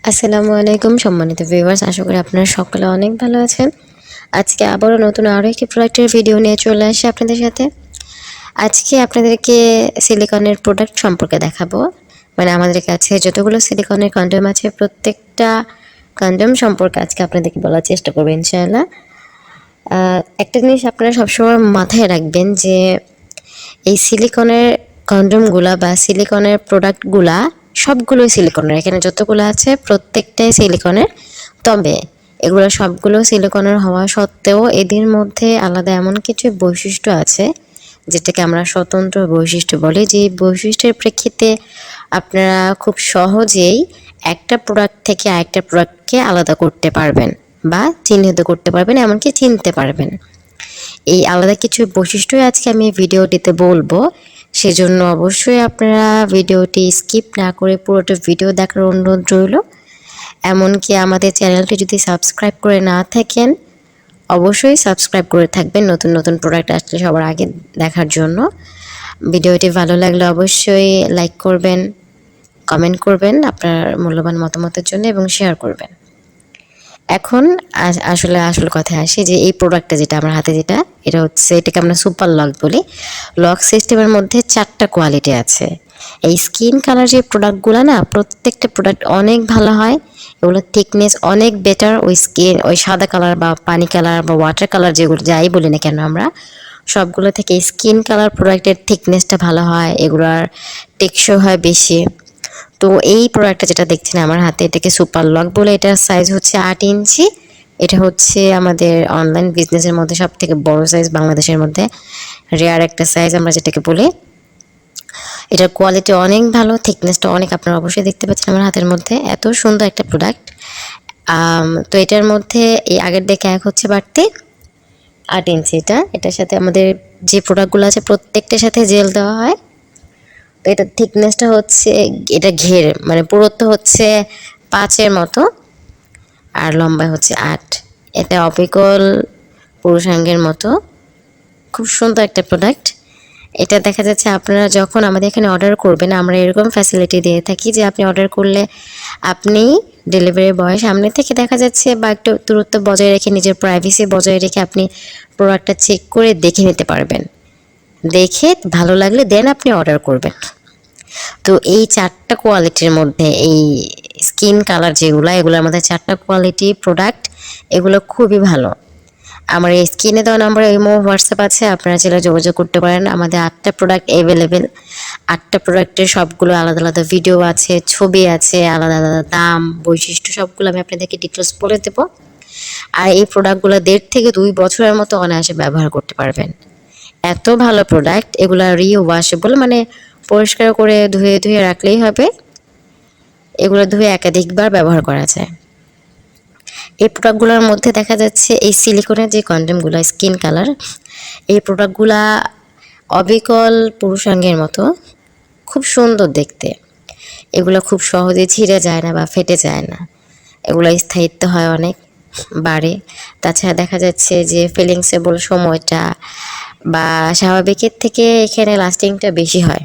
আসসালামু আলাইকুম সম্মানিত ভিউয়ার্স, আশা করি আপনারা সকলে অনেক ভালো আছেন। আজকে আবারও নতুন আরও একটি প্রোডাক্টের ভিডিও নিয়ে চলে আসি আপনাদের সাথে। আজকে আপনাদেরকে সিলিকনের প্রোডাক্ট সম্পর্কে দেখাবো। মানে আমাদের কাছে যতগুলো সিলিকনের কন্ডোম আছে প্রত্যেকটা কন্ডোম সম্পর্কে আজকে আপনাদেরকে বলার চেষ্টা করবো ইনশাআল্লাহ। একটা জিনিস আপনারা সবসময় মাথায় রাখবেন যে এই সিলিকনের কন্ডোমগুলা বা সিলিকনের প্রোডাক্টগুলা সবগুলোই সিলিকনের। এখানে যতগুলো আছে প্রত্যেকটাই সিলিকনের। তবে এগুলো সবগুলো সিলিকনের হওয়া সত্ত্বেও এদের মধ্যে আলাদা এমন কিছু বৈশিষ্ট্য আছে যেটাকে আমরা স্বতন্ত্র বৈশিষ্ট্য বলি, যে বৈশিষ্ট্যের প্রেক্ষিতে আপনারা খুব সহজেই একটা প্রোডাক্ট থেকে আরেকটা প্রোডাক্টকে আলাদা করতে পারবেন বা চিহ্নিত করতে পারবেন, এমনকি চিনতে পারবেন। এই আলাদা কিছু বৈশিষ্ট্যই আজকে আমি ভিডিওটিতে বলবো। সেজন্য অবশ্যই আপনারা ভিডিওটি স্কিপ না করে পুরোটা ভিডিও দেখার অনুরোধ রইল। এমনকি আমাদের চ্যানেলটি যদি সাবস্ক্রাইব করে না থাকেন অবশ্যই সাবস্ক্রাইব করে থাকবেন নতুন নতুন প্রোডাক্ট আসলে সবার আগে দেখার জন্য। ভিডিওটি ভালো লাগলে অবশ্যই লাইক করবেন, কমেন্ট করবেন আপনার মূল্যবান মতামতের জন্য এবং শেয়ার করবেন। এখন আসল কথায় আসি যে এই প্রোডাক্টটা যেটা আমার হাতে, এটা হচ্ছে, এটাকে আমরা সুপার লক বলি। লক সিস্টেমের মধ্যে 4টা কোয়ালিটি আছে। এই স্কিন কালার যে প্রোডাক্টগুলো না, প্রত্যেকটা প্রোডাক্ট অনেক ভালো হয়। এগুলোর থিকনেস অনেক বেটার। ওই সাদা কালার বা পানি কালার বা ওয়াটার কালার যেগুলো যাই বলি না কেন আমরা, সবগুলো থেকে স্কিন কালার প্রোডাক্টের থিকনেসটা ভালো হয়, এগুলোর টেকসই হয় বেশি। তো এই প্রোডাক্টটা যেটা দেখছেন আমার হাতে, এটাকে সুপার লক বলে। এটার সাইজ হচ্ছে 8 ইঞ্চি। এটা হচ্ছে আমাদের অনলাইন বিজনেসের মধ্যে সব থেকে বড় সাইজ, বাংলাদেশের মধ্যে রেয়ার একটা সাইজ আমরা যেটাকে বলি। এটার কোয়ালিটি অনেক ভালো, থিকনেসটা অনেক, আপনারা অবশ্যই দেখতে পাচ্ছেন আমার হাতের মধ্যে। এত সুন্দর একটা প্রোডাক্ট। তো এটার মধ্যে এই আগের দেখে এক হচ্ছে বাড়তি 8 ইঞ্চি। এটার সাথে আমাদের যে প্রোডাক্টগুলো আছে প্রত্যেকটার সাথে জেল দেওয়া হয়। তো এটার থিকনেসটা হচ্ছে, এটা ঘের মানে পুরুত্ব হচ্ছে 5-এর মতো আর লম্বায় হচ্ছে 8। এটা অবিকল পুরুষাঙ্গের মতো, খুব সুন্দর একটা প্রোডাক্ট। এটা দেখা যাচ্ছে আপনারা যখন আমাদের এখানে অর্ডার করবেন, আমরা এরকম ফ্যাসিলিটি দিয়ে থাকি যে আপনি অর্ডার করলে আপনি ডেলিভারি বয় সামনে থেকে দেখা যাচ্ছে বা একটু দূরত্ব বজায় রেখে, নিজের প্রাইভেসি বজায় রেখে আপনি প্রোডাক্টটা চেক করে দেখে নিতে পারবেন। দেখে ভালো লাগলে দেন আপনি অর্ডার করবেন। তো এই 4টা কোয়ালিটির মধ্যে এই স্কিন কালার যেগুলো, এগুলোর মধ্যে 4টা কোয়ালিটি প্রোডাক্ট, এগুলো খুবই ভালো। আমার এই স্ক্রিনে দেওয়া নাম্বারে ইমো, হোয়াটসঅ্যাপ আছে, আপনারা চাইলে যোগাযোগ করতে পারেন। আমাদের 8টা প্রোডাক্ট অ্যাভেলেবেল। 8টা প্রোডাক্টের সবগুলো আলাদা আলাদা ভিডিও আছে, ছবি আছে, আলাদা আলাদা দাম, বৈশিষ্ট্য সবগুলো আমি আপনাদেরকে ডিটেলস বলে দেবো। আর এই প্রোডাক্টগুলো 1.5 থেকে 2 বছরের মতো অনায়াসে ব্যবহার করতে পারবেন। এত ভালো প্রোডাক্ট। এগুলো রিওয়াশেবল, মানে পরিষ্কার করে ধুয়ে ধুয়ে রাখলেই হবে। এগুলো ধুয়ে একাধিকবার ব্যবহার করা যায়। এই প্রোডাক্টগুলোর মধ্যে দেখা যাচ্ছে এই সিলিকনের যে কন্ডোমগুলো স্কিন কালার, এই প্রোডাক্টগুলা অবিকল পুরুষাঙ্গের মতো, খুব সুন্দর দেখতে। এগুলো খুব সহজে ছিঁড়ে যায় না বা ফেটে যায় না। এগুলো স্থায়িত্ব হয় অনেক, বাড়ে। তাছাড়া দেখা যাচ্ছে যে ফিলিংসেবল সময়টা বা স্বাভাবিকের থেকে এখানে লাস্টিংটা বেশি হয়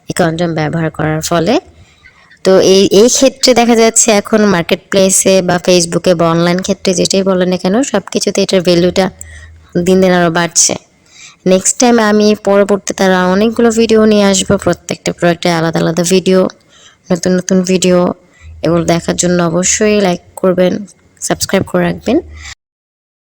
এই কন্ডোম ব্যবহার করার ফলে। তো এই ক্ষেত্রে দেখা যাচ্ছে এখন মার্কেট প্লেসে বা ফেসবুকে বা অনলাইন ক্ষেত্রে যেটাই বলেন না কেন, সব কিছুতে এটার ভ্যালুটা দিন দিন আরও বাড়ছে। নেক্সট টাইম আমি পরবর্তীতে তারা অনেকগুলো ভিডিও নিয়ে আসবো, প্রত্যেকটা প্রোডাক্টে আলাদা আলাদা ভিডিও, নতুন নতুন ভিডিও। এগুলো দেখার জন্য অবশ্যই লাইক করবেন, সাবস্ক্রাইব করে রাখবেন।